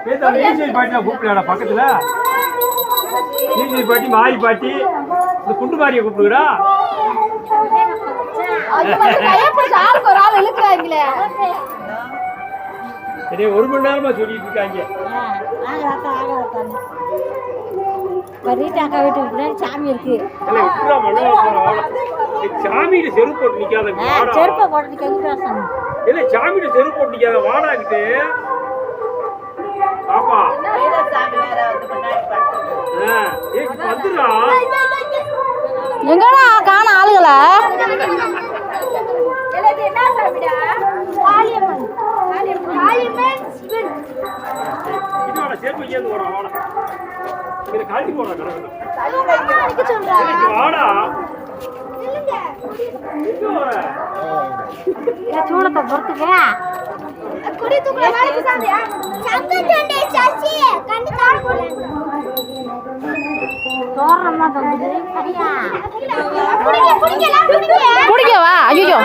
பாட்டி கூப்பிடா பக்கத்துல பாட்டி மாறி பாட்டி இந்த குண்டு மாரியை கூப்பிடுறா சரி 1 மணி நேரமா சொல்லிட்டு இருக்காங்க. சாமி இருக்கு சாமியில செருப்பு போட்டு நிக்காத செருப்பை போட்டு இல்ல சாமியில செருப்பு போட்டு நிக்காத வாடாக்கிட்டு பாப்பா வந்துடா எங்கடா காண ஆளுகளை செருப்பு கேட்டு போறான் வாடா கழட்டி போறான் வாடா சூளத்தை பொறுத்துக்க குடிக்கவா ஐயோ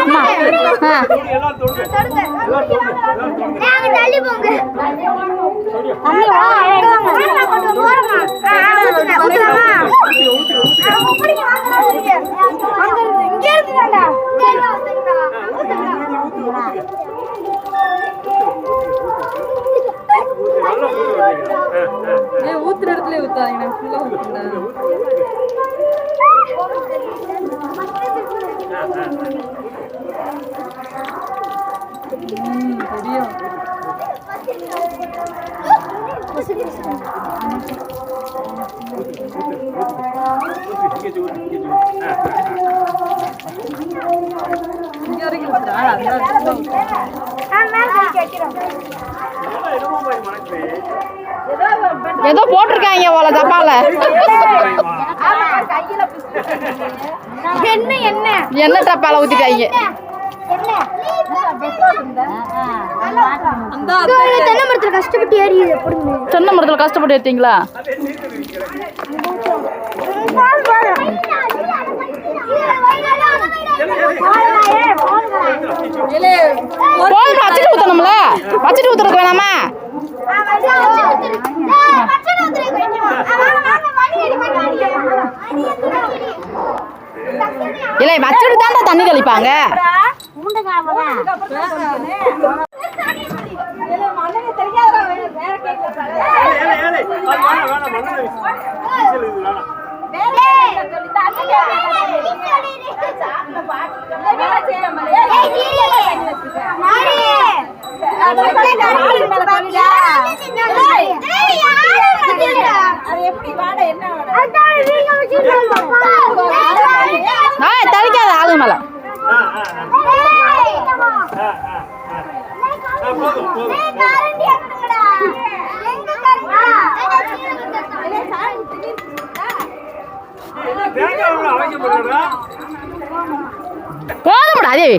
ஊத்துற இடத்துல ஊத்தாங்க ஏதோ போட்டிருக்காங்க போல தப்பால என்ன டப்பால ஊத்திட்டாங்க தென்னை மரத்துல கஷ்டப்பட்டு ஏத்தீங்களா வச்சுட்டு ஊத்தணும்ல வச்சுட்டு ஊத்துறது வேணாமா இல்லை வச்சுட்டு தாண்டா தண்ணி தெளிப்பாங்க தளிக்காத ஆளு மேல போதும்டா அதே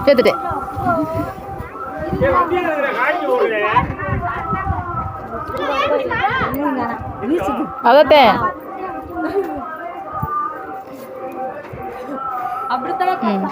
சேர்த்துட்டு அதத்தே அப்படித்தான்